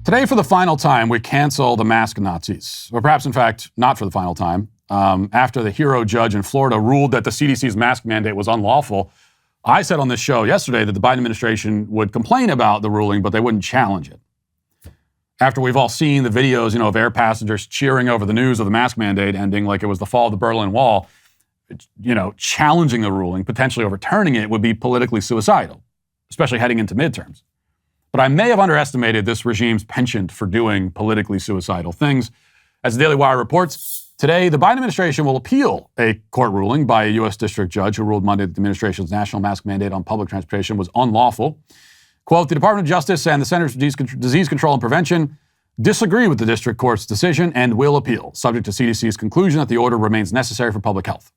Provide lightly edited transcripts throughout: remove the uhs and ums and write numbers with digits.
Today, for the final time, we cancel the mask Nazis. Or perhaps, in fact, not for the final time. After the hero judge in Florida ruled that the CDC's mask mandate was unlawful, I said on this show yesterday that the Biden administration would complain about the ruling, but they wouldn't challenge it. After we've all seen the videos, of air passengers cheering over the news of the mask mandate ending like it was the fall of the Berlin Wall, challenging the ruling, potentially overturning it, would be politically suicidal, especially heading into midterms. But I may have underestimated this regime's penchant for doing politically suicidal things. As the Daily Wire reports, today the Biden administration will appeal a court ruling by a U.S. district judge who ruled Monday that the administration's national mask mandate on public transportation was unlawful. Quote, the Department of Justice and the Centers for Disease Control and Prevention disagree with the district court's decision and will appeal, subject to CDC's conclusion that the order remains necessary for public health.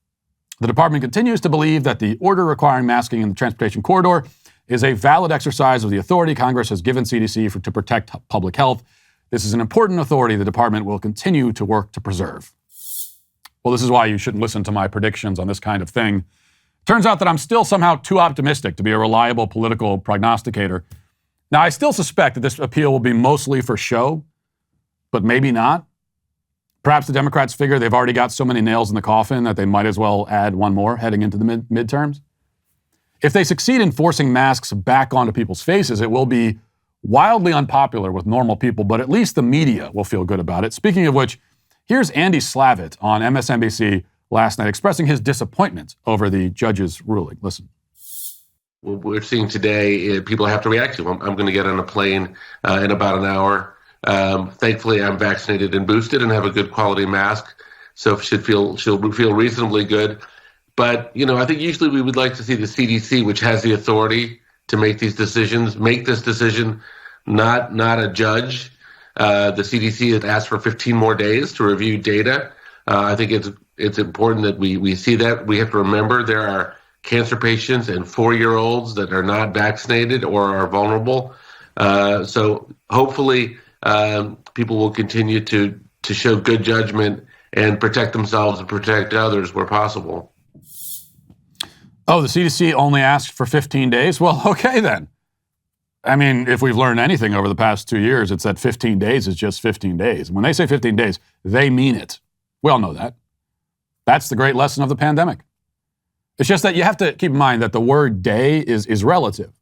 The department continues to believe that the order requiring masking in the transportation corridor is a valid exercise of the authority Congress has given CDC to protect public health. This is an important authority the department will continue to work to preserve. Well, this is why you shouldn't listen to my predictions on this kind of thing. Turns out that I'm still somehow too optimistic to be a reliable political prognosticator. Now, I still suspect that this appeal will be mostly for show, but maybe not. Perhaps the Democrats figure they've already got so many nails in the coffin that they might as well add one more heading into the midterms. If they succeed in forcing masks back onto people's faces, it will be wildly unpopular with normal people, but at least the media will feel good about it. Speaking of which, here's Andy Slavitt on MSNBC last night expressing his disappointment over the judge's ruling. Listen. What we're seeing today, people have to react to. I'm going to get on a plane in about an hour. Thankfully, I'm vaccinated and boosted and have a good quality mask, so she'll feel reasonably good. But, I think usually we would like to see the CDC, which has the authority to make these decisions, make this decision, not a judge. The CDC has asked for 15 more days to review data. I think it's important that we see that. We have to remember there are cancer patients and 4-year-olds that are not vaccinated or are vulnerable. So hopefully people will continue to show good judgment and protect themselves and protect others where possible. Oh, the CDC only asked for 15 days? Well, okay then. I mean, if we've learned anything over the past 2 years, it's that 15 days is just 15 days. When they say 15 days, they mean it. We all know that. That's the great lesson of the pandemic. It's just that you have to keep in mind that the word day is relative.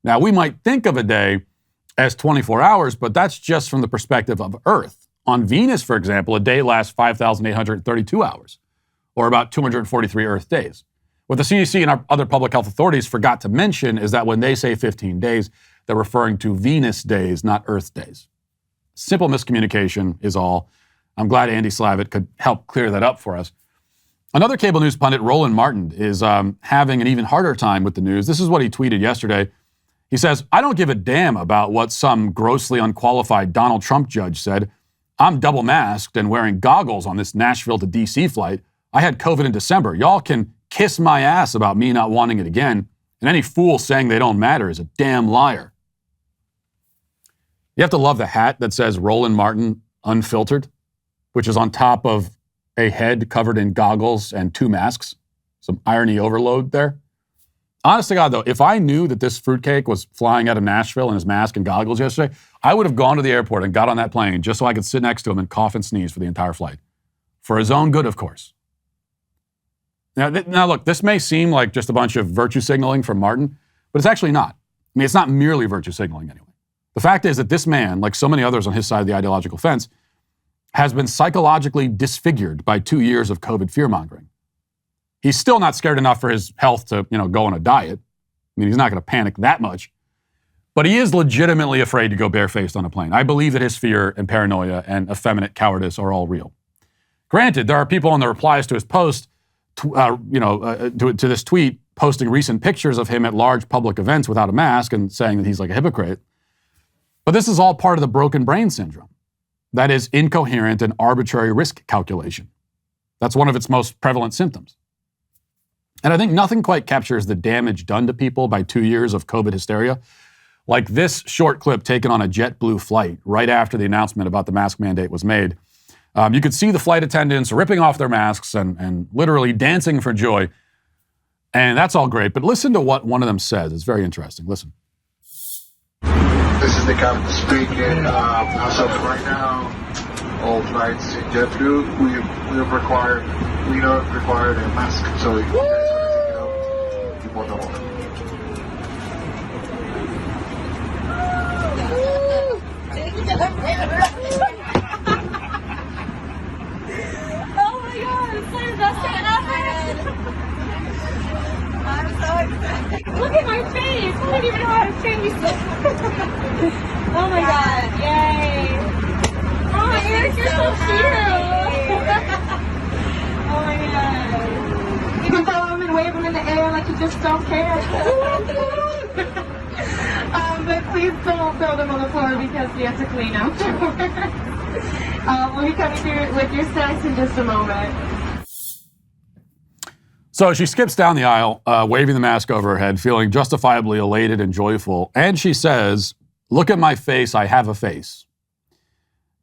Now, we might think of a day as 24 hours, but that's just from the perspective of Earth. On Venus, for example, a day lasts 5,832 hours, or about 243 Earth days. What the CDC and our other public health authorities forgot to mention is that when they say 15 days, they're referring to Venus days, not Earth days. Simple miscommunication is all. I'm glad Andy Slavitt could help clear that up for us. Another cable news pundit, Roland Martin, is having an even harder time with the news. This is what he tweeted yesterday. He says, I don't give a damn about what some grossly unqualified Donald Trump judge said. I'm double masked and wearing goggles on this Nashville to D.C. flight. I had COVID in December. Y'all can kiss my ass about me not wanting it again, and any fool saying they don't matter is a damn liar. You have to love the hat that says Roland Martin Unfiltered, which is on top of a head covered in goggles and 2 masks. Some irony overload there. Honest to God, though, if I knew that this fruitcake was flying out of Nashville in his mask and goggles yesterday, I would have gone to the airport and got on that plane just so I could sit next to him and cough and sneeze for the entire flight. For his own good, of course. Now, look, this may seem like just a bunch of virtue signaling from Martin, but it's actually not. I mean, it's not merely virtue signaling anyway. The fact is that this man, like so many others on his side of the ideological fence, has been psychologically disfigured by 2 years of COVID fear-mongering. He's still not scared enough for his health to, go on a diet. I mean, he's not going to panic that much. But he is legitimately afraid to go barefaced on a plane. I believe that his fear and paranoia and effeminate cowardice are all real. Granted, there are people in the replies to his post to this tweet, posting recent pictures of him at large public events without a mask and saying that he's like a hypocrite. But this is all part of the broken brain syndrome. That is incoherent and arbitrary risk calculation. That's one of its most prevalent symptoms. And I think nothing quite captures the damage done to people by 2 years of COVID hysteria like this short clip taken on a JetBlue flight right after the announcement about the mask mandate was made. You could see the flight attendants ripping off their masks and literally dancing for joy. And that's all great. But listen to what one of them says. It's very interesting. Listen. This is the captain speaking. As of right now, all flights in JetBlue, we don't require a mask. So if you guys want to take it out, you're more than welcome. Oh my god, it's like the best thing ever! I'm so excited. Look at my face! I don't even know how to face. Oh my god, yay! Oh, Eric, you're so cute! Oh my god. You can throw them and wave them in the air like you just don't care. But please don't throw them on the floor because we have to clean afterwards. We'll be coming through with your snacks in just a moment. So she skips down the aisle, waving the mask over her head, feeling justifiably elated and joyful. And she says, "Look at my face, I have a face."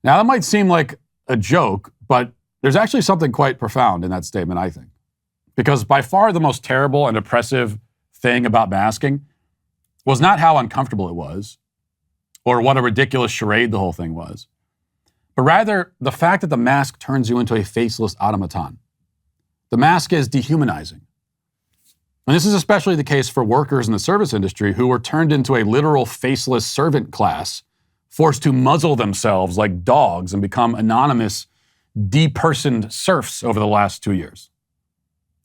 Now, that might seem like a joke, but there's actually something quite profound in that statement, I think. Because by far the most terrible and oppressive thing about masking was not how uncomfortable it was, or what a ridiculous charade the whole thing was, but rather the fact that the mask turns you into a faceless automaton. The mask is dehumanizing. And this is especially the case for workers in the service industry who were turned into a literal faceless servant class, forced to muzzle themselves like dogs and become anonymous, depersoned serfs over the last 2 years.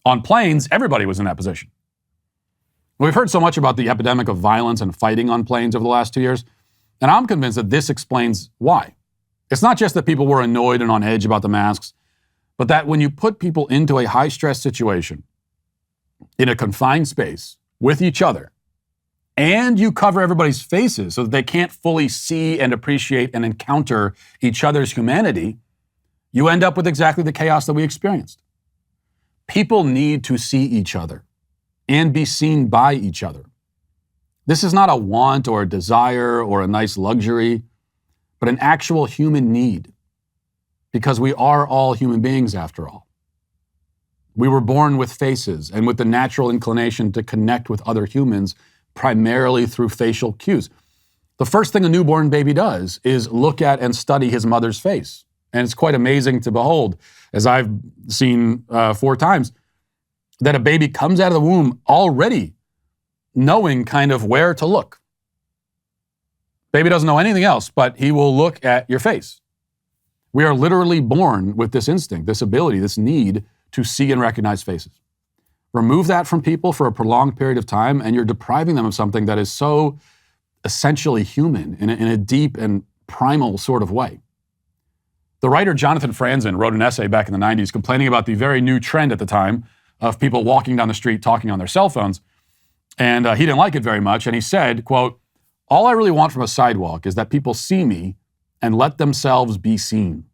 On planes, everybody was in that position. We've heard so much about the epidemic of violence and fighting on planes over the last 2 years, and I'm convinced that this explains why. It's not just that people were annoyed and on edge about the masks, but that when you put people into a high-stress situation, in a confined space, with each other, and you cover everybody's faces so that they can't fully see and appreciate and encounter each other's humanity, you end up with exactly the chaos that we experienced. People need to see each other and be seen by each other. This is not a want or a desire or a nice luxury, but an actual human need, because we are all human beings after all. We were born with faces and with the natural inclination to connect with other humans primarily through facial cues. The first thing a newborn baby does is look at and study his mother's face. And it's quite amazing to behold, as I've seen 4 times, that a baby comes out of the womb already knowing kind of where to look. Baby doesn't know anything else, but he will look at your face. We are literally born with this instinct, this ability, this need to see and recognize faces. Remove that from people for a prolonged period of time, and you're depriving them of something that is so essentially human in a deep and primal sort of way. The writer Jonathan Franzen wrote an essay back in the 90s complaining about the very new trend at the time of people walking down the street talking on their cell phones. And he didn't like it very much. And he said, quote, "All I really want from a sidewalk is that people see me and let themselves be seen."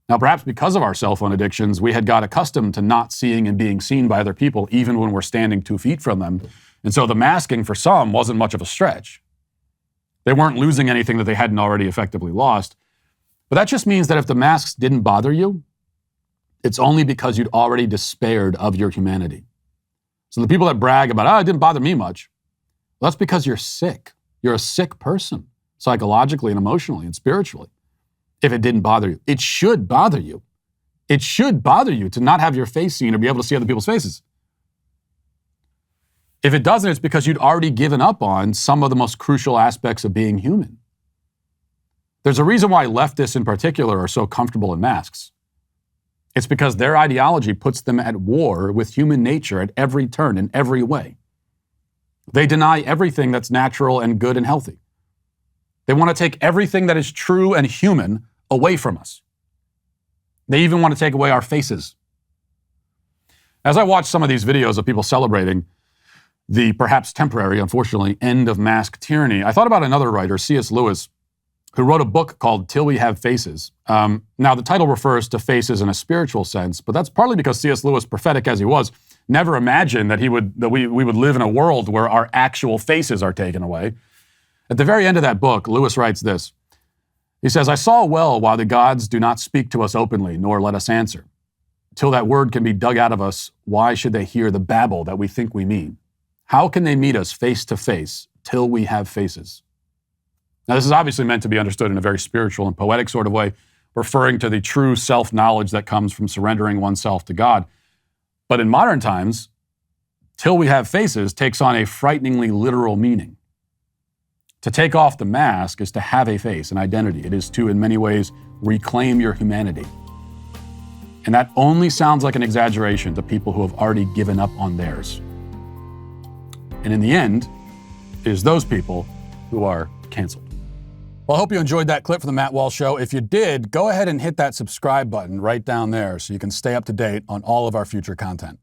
Now, perhaps because of our cell phone addictions, we had got accustomed to not seeing and being seen by other people, even when we're standing 2 feet from them. And so the masking for some wasn't much of a stretch. They weren't losing anything that they hadn't already effectively lost. But that just means that if the masks didn't bother you, it's only because you'd already despaired of your humanity. So the people that brag about, it didn't bother me much, well, that's because you're sick. You're a sick person, psychologically and emotionally and spiritually. If it didn't bother you, it should bother you. It should bother you to not have your face seen or be able to see other people's faces. If it doesn't, it's because you'd already given up on some of the most crucial aspects of being human. There's a reason why leftists in particular are so comfortable in masks. It's because their ideology puts them at war with human nature at every turn, in every way. They deny everything that's natural and good and healthy. They want to take everything that is true and human away from us. They even want to take away our faces. As I watch some of these videos of people celebrating the perhaps temporary, unfortunately, end of mask tyranny, I thought about another writer, C.S. Lewis, who wrote a book called Till We Have Faces. Now, the title refers to faces in a spiritual sense, but that's partly because C.S. Lewis, prophetic as he was, never imagined that we would live in a world where our actual faces are taken away. At the very end of that book, Lewis writes this. He says, "I saw well why the gods do not speak to us openly, nor let us answer. Till that word can be dug out of us, why should they hear the babble that we think we mean? How can they meet us face to face till we have faces?" Now, this is obviously meant to be understood in a very spiritual and poetic sort of way, referring to the true self-knowledge that comes from surrendering oneself to God. But in modern times, till we have faces takes on a frighteningly literal meaning. To take off the mask is to have a face, an identity. It is to, in many ways, reclaim your humanity. And that only sounds like an exaggeration to people who have already given up on theirs. And in the end, it is those people who are canceled. Well, I hope you enjoyed that clip from the Matt Walsh Show. If you did, go ahead and hit that subscribe button right down there so you can stay up to date on all of our future content.